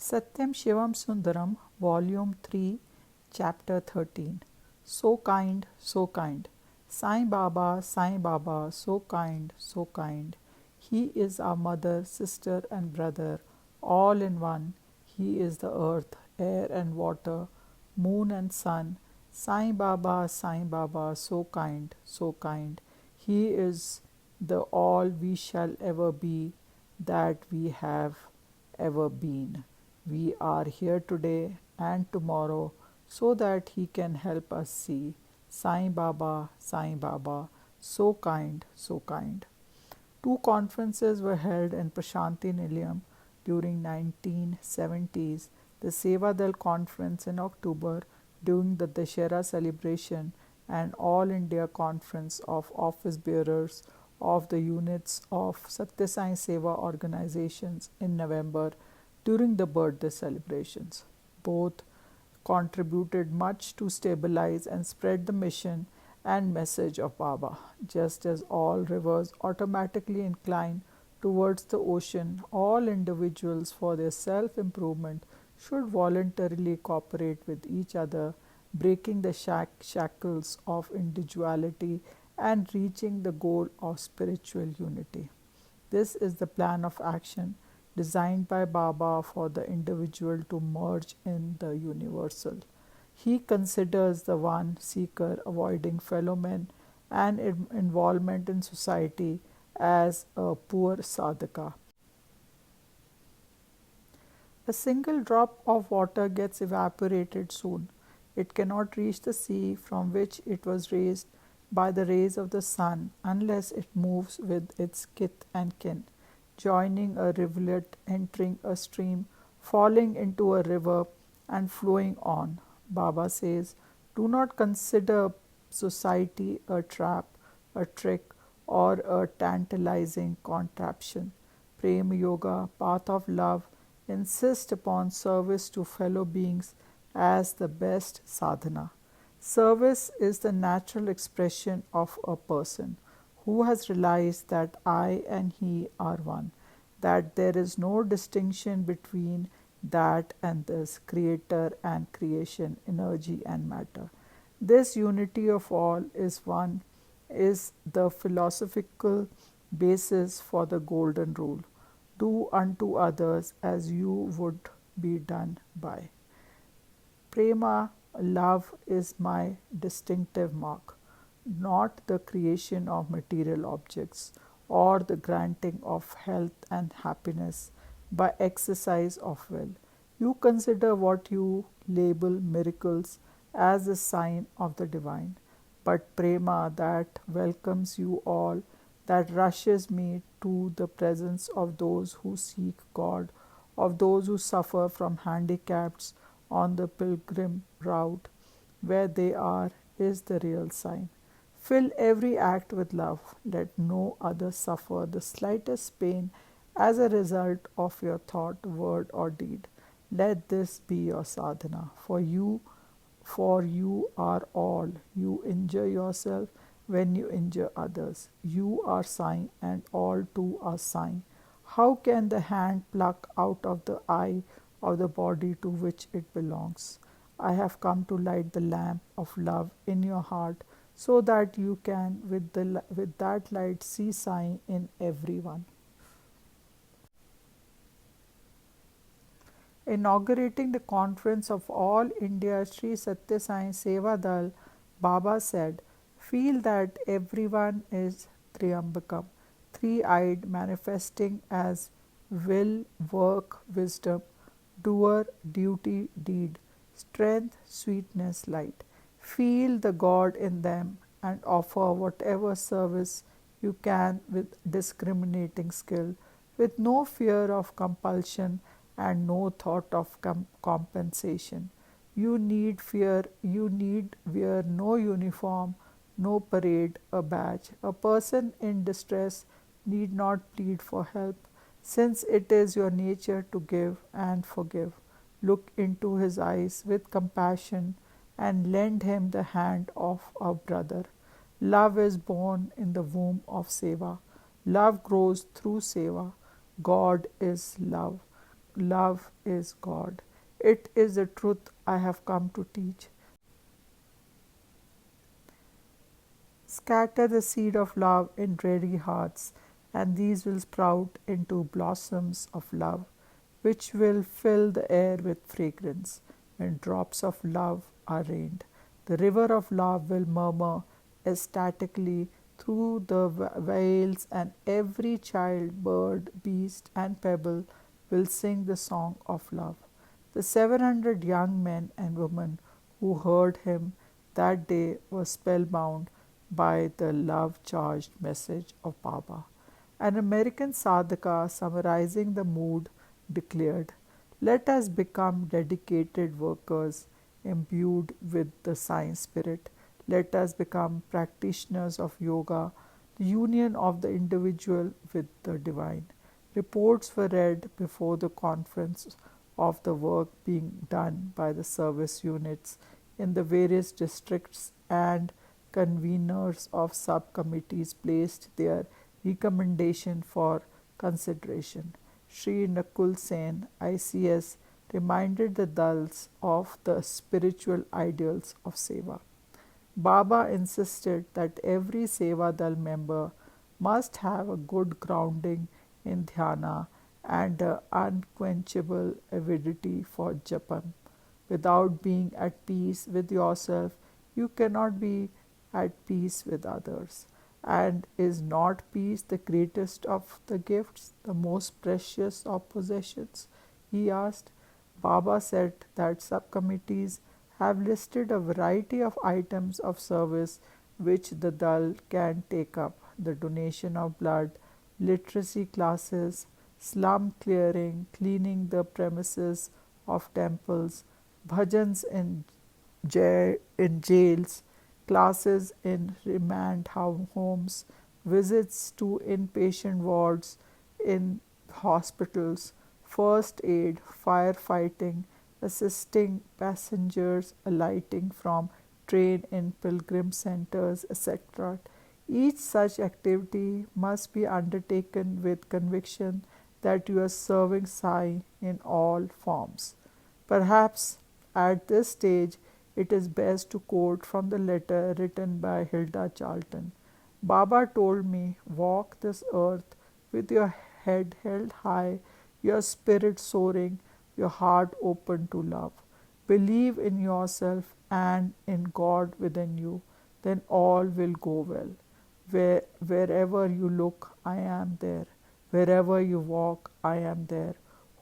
Sathyam Sivam Sundaram, Volume 3, Chapter 13. So kind, so kind. Sai Baba, so kind, so kind. He is our mother, sister, and brother, all in one. He is the earth, air, and water, moon and sun. Sai Baba, so kind, so kind. He is the all we shall ever be, that we have ever been. We are here today and tomorrow so that He can help us see. Sai Baba, so kind, so kind. Two conferences were held in Prashanti Nilayam during 1970s, the Sevadal conference in October during the Dussehra celebration, and All India Conference of Office Bearers of the units of Satya Sai Seva organizations in November during the birthday celebrations. Both contributed much to stabilize and spread the mission and message of Baba. Just as all rivers automatically incline towards the ocean, all individuals for their self-improvement should voluntarily cooperate with each other, breaking the shackles of individuality and reaching the goal of spiritual unity. This is the plan of action designed by Baba for the individual to merge in the universal. He considers the one seeker avoiding fellow men and involvement in society as a poor sadhaka. A single drop of water gets evaporated soon. It cannot reach the sea from which it was raised by the rays of the sun unless it moves with its kith and kin, joining a rivulet, entering a stream, falling into a river, and flowing on. Baba says, do not consider society a trap, a trick, or a tantalizing contraption. Prema Yoga, path of love, insists upon service to fellow beings as the best sadhana. Service is the natural expression of a person who has realized that I and he are one, that there is no distinction between that and this, creator and creation, energy and matter. This unity of all is one is the philosophical basis for the golden rule. Do unto others as you would be done by. Prema, love, is my distinctive mark, not the creation of material objects or the granting of health and happiness by exercise of will. You consider what you label miracles as a sign of the divine, but prema that welcomes you all, that rushes me to the presence of those who seek God, of those who suffer from handicaps on the pilgrim route, where they are, is the real sign. Fill every act with love. Let no other suffer the slightest pain as a result of your thought, word, or deed. Let this be your sadhana. For you are all. You injure yourself when you injure others. You are sign, and all too are sign. How can the hand pluck out of the eye of the body to which it belongs? I have come to light the lamp of love in your heart, so that you can with that light see sign in everyone. Inaugurating the conference of All India Sri Satya Sai Seva Dal, Baba said, feel that everyone is Triambakam, three-eyed, manifesting as will, work, wisdom, doer, duty, deed, strength, sweetness, light. Feel the God in them and offer whatever service you can with discriminating skill, with no fear of compulsion and no thought of compensation. You need wear no uniform, no parade, a badge. A person in distress need not plead for help, since it is your nature to give and forgive. Look into his eyes with compassion and lend him the hand of a brother. Love is born in the womb of Seva. Love grows through Seva. God is love. love is God. It is the truth I have come to teach. Scatter the seed of love in dreary hearts, and these will sprout into blossoms of love, which will fill the air with fragrance. When drops of love are rained, the river of love will murmur ecstatically through the vales, and every child, bird, beast, and pebble will sing the song of love. The 700 young men and women who heard him that day were spellbound by the love charged message of Baba. An American sadhaka summarizing the mood declared, "Let us become dedicated workers imbued with the science spirit. Let us become practitioners of yoga, the union of the individual with the divine." Reports were read before the conference of the work being done by the service units in the various districts, and conveners of subcommittees placed their recommendation for consideration. Sri Nakul Sen, ICS, reminded the Dals of the spiritual ideals of Seva. Baba insisted that every Seva Dal member must have a good grounding in dhyana and an unquenchable avidity for japam. Without being at peace with yourself, you cannot be at peace with others. And is not peace the greatest of the gifts, the most precious of possessions? He asked. Baba said that subcommittees have listed a variety of items of service which the Dal can take up: the donation of blood, literacy classes, slum clearing, cleaning the premises of temples, bhajans in jails, classes in remand homes, visits to inpatient wards in hospitals, first aid, firefighting, assisting passengers alighting from train in pilgrim centers, etc. Each such activity must be undertaken with conviction that you are serving Sai in all forms. Perhaps at this stage it is best to quote from the letter written by Hilda Charlton. Baba told me, "Walk this earth with your head held high, your spirit soaring, your heart open to love. Believe in yourself and in God within you, then all will go well. Wherever you look, I am there. Wherever you walk, I am there.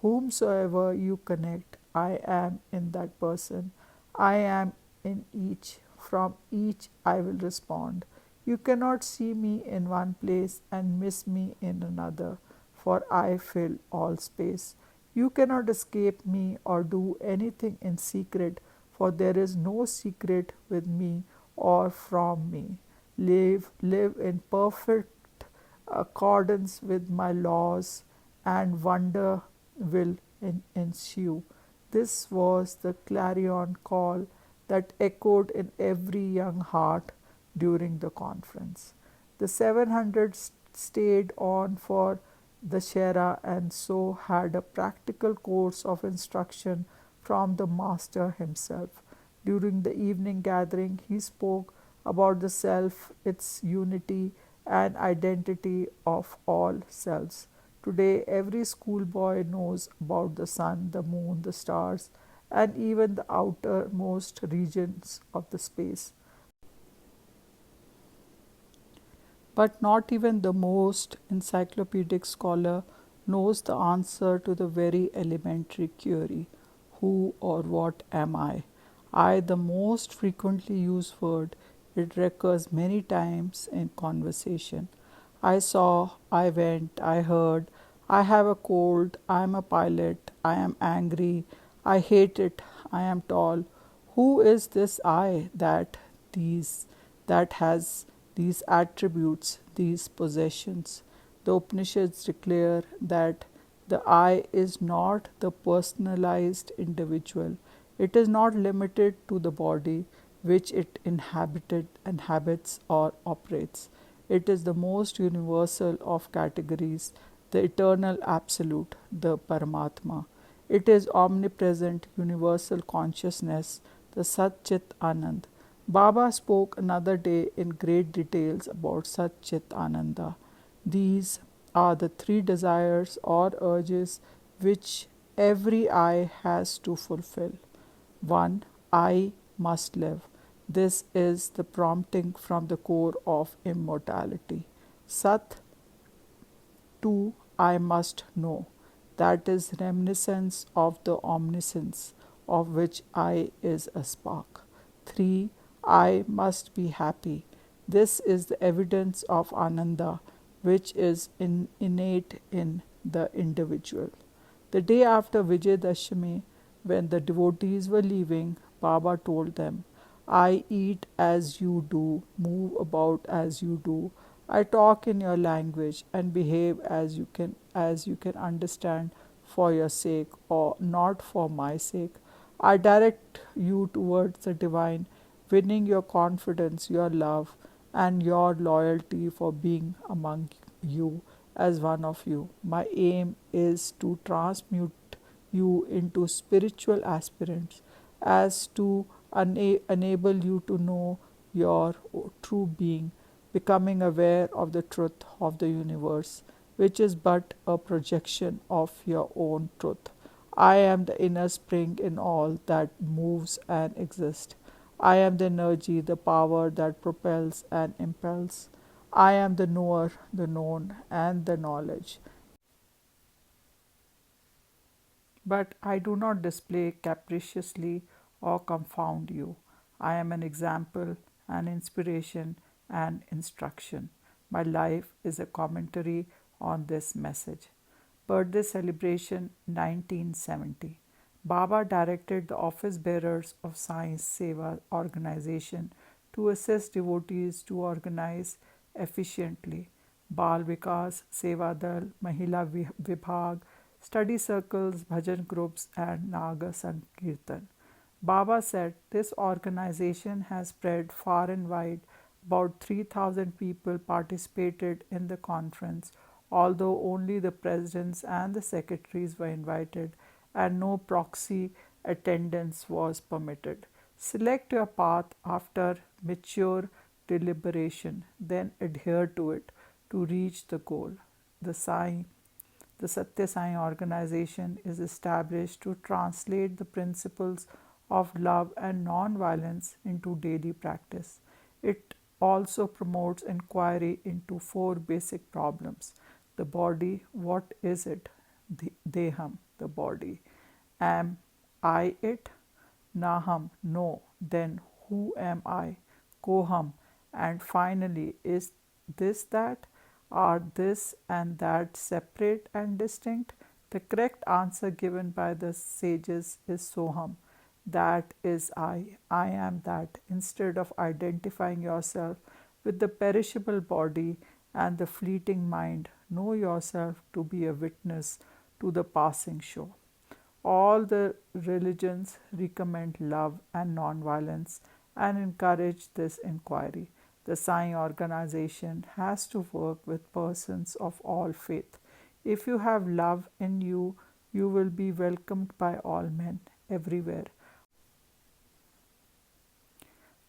Whomsoever you connect, I am in that person. I am in each. From each I will respond. You cannot see me in one place and miss me in another, for I fill all space. You cannot escape me or do anything in secret, for there is no secret with me or from me. Live in perfect accordance with my laws, and wonder will ensue." This was the clarion call that echoed in every young heart during the conference. The 700 stayed on for the Shera and so had a practical course of instruction from the Master himself. During the evening gathering, he spoke about the self, its unity, and identity of all selves. Today, every schoolboy knows about the sun, the moon, the stars, and even the outermost regions of the space. But not even the most encyclopedic scholar knows the answer to the very elementary query: who or what am I? I, the most frequently used word, it recurs many times in conversation. I saw, I went, I heard, I have a cold, I am a pilot, I am angry, I hate it, I am tall. Who is this I that has these attributes, these possessions? The Upanishads declare that the I is not the personalized individual. It is not limited to the body which it inhabits or operates. It is the most universal of categories, the eternal absolute, the Paramatma. It is omnipresent universal consciousness, the Sat Chit Anand. Baba spoke another day in great details about Sat Chit Ananda. These are the three desires or urges which every I has to fulfill. 1. I must live. This is the prompting from the core of immortality. Sat. 2. I must know. That is reminiscence of the omniscience of which I is a spark. 3. I must be happy. This is the evidence of Ananda which is innate in the individual. The day after Vijayadashami, when the devotees were leaving, Baba told them, I eat as you do, move about as you do. I talk in your language and behave as you can understand for your sake or not for my sake. I direct you towards the divine, winning your confidence, your love, and your loyalty for being among you as one of you. My aim is to transmute you into spiritual aspirants, as to enable you to know your true being, becoming aware of the truth of the universe, which is but a projection of your own truth. I am the inner spring in all that moves and exists. I am the energy, the power that propels and impels. I am the knower, the known, and the knowledge. But I do not display capriciously or confound you. I am an example, an inspiration, and instruction. My life is a commentary on this message. Birthday celebration 1970. Baba directed the office bearers of Sai Seva organization to assist devotees to organize efficiently Bal Vikas, Seva Dal, Mahila Vibhag, study circles, bhajan groups, and Naga Sankirtan. Baba said this organization has spread far and wide. About 3,000 people participated in the conference, although only the presidents and the secretaries were invited and no proxy attendance was permitted. Select your path after mature deliberation, then adhere to it to reach the goal. The Sai the Sathya Sai organization is established to translate the principles of love and non-violence into daily practice. It also promotes inquiry into four basic problems. The body, what is it? Deham, the body. Am I it? Naham, no. Then who am I? Koham. And finally, is this that? Are this and that separate and distinct? The correct answer given by the sages is Soham. That is I. I am that. Instead of identifying yourself with the perishable body and the fleeting mind, know yourself to be a witness to the passing show. All the religions recommend love and non-violence and encourage this inquiry. The Sai organization has to work with persons of all faith. If you have love in you, you will be welcomed by all men everywhere.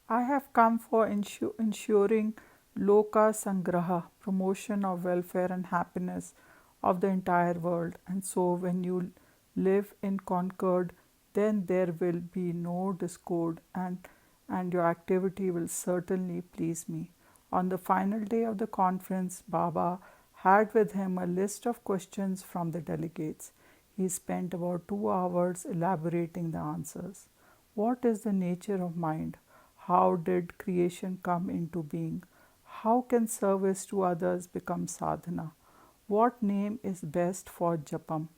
I have come for ensuring Loka Sangraha, promotion of welfare and happiness of the entire world. And so, when you live in concord, then there will be no discord, and your activity will certainly please me. On the final day of the conference, Baba had with him a list of questions from the delegates. He spent about 2 hours elaborating the answers. What is the nature of mind? How did creation come into being? How can service to others become sadhana? What name is best for japam?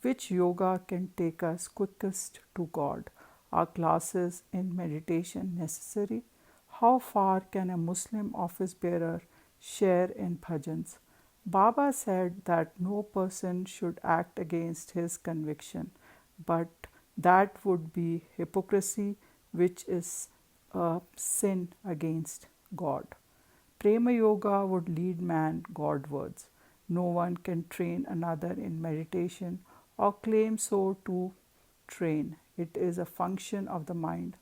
Which yoga can take us quickest to God? Are classes in meditation necessary? How far can a Muslim office bearer share in bhajans? Baba said that no person should act against his conviction, but that would be hypocrisy, which is a sin against God. Prema Yoga would lead man Godwards. No one can train another in meditation or claim so to train. It is a function of the mind.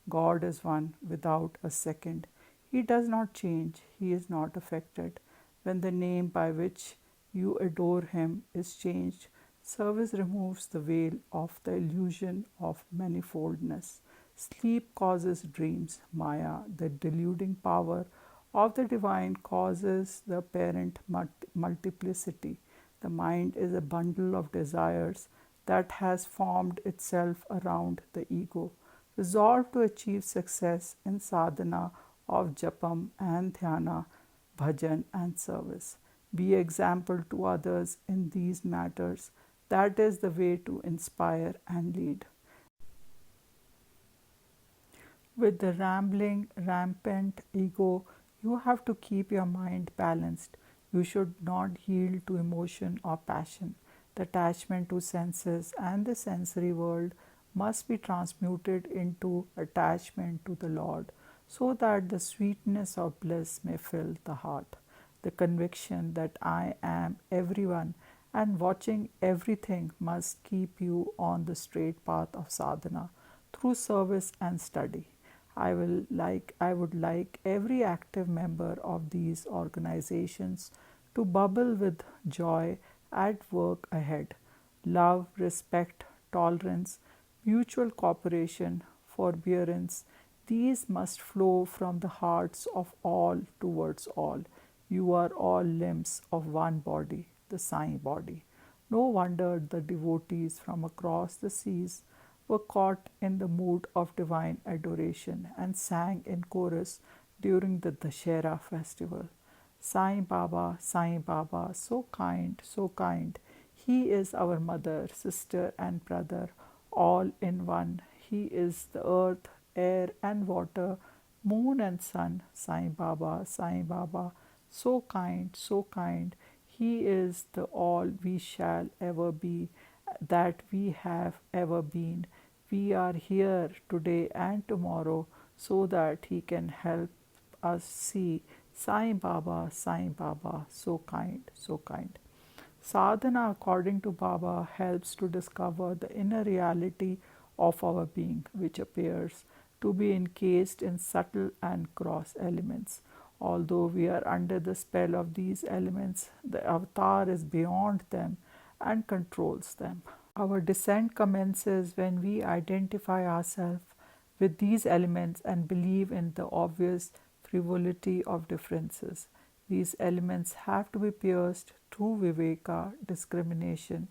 God is one without a second. He does not change, He is not affected. When the name by which you adore Him is changed, service removes the veil of the illusion of manifoldness. Sleep causes dreams. Maya, the deluding power of the divine, causes the apparent multiplicity. The mind is a bundle of desires that has formed itself around the ego. Resolve to achieve success in sadhana of japam and dhyana, bhajan and service. Be example to others in these matters. That is the way to inspire and lead. With the rambling, rampant ego, you have to keep your mind balanced. You should not yield to emotion or passion. The attachment to senses and the sensory world must be transmuted into attachment to the Lord, so that the sweetness of bliss may fill the heart. The conviction that I am everyone and watching everything must keep you on the straight path of sadhana through service and study. I would like every active member of these organizations to bubble with joy at work ahead. Love, respect, tolerance, mutual cooperation, forbearance, these must flow from the hearts of all towards all. You are all limbs of one body, the Sai body. No wonder the devotees from across the seas were caught in the mood of divine adoration and sang in chorus during the Dashera festival. Sai Baba, so kind, so kind. He is our mother, sister, and brother, all in one. He is the earth, air, and water, moon and sun. Sai Baba, so kind, so kind. He is the all we shall ever be, that we have ever been. We are here today and tomorrow so that He can help us see Sai Baba, so kind, so kind. Sadhana, according to Baba, helps to discover the inner reality of our being, which appears to be encased in subtle and gross elements. Although we are under the spell of these elements, the avatar is beyond them and controls them. Our descent commences when we identify ourselves with these elements and believe in the obvious frivolity of differences. These elements have to be pierced through viveka, discrimination,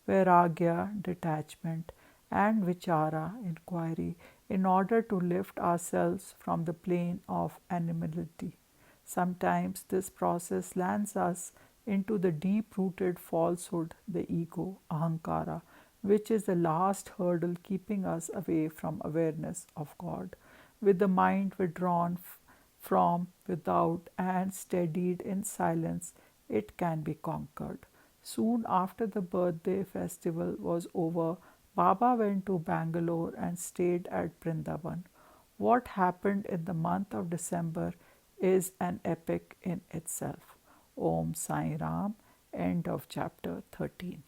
vairagya, detachment, and vichara, inquiry, in order to lift ourselves from the plane of animality. Sometimes this process lands us into the deep rooted falsehood, the ego, ahankara, which is the last hurdle keeping us away from awareness of God. With the mind withdrawn from without and steadied in silence, it can be conquered. Soon after the birthday festival was over, Baba went to Bangalore and stayed at Brindaban. What happened in the month of December is an epic in itself. Om Sai Ram. End of chapter 13.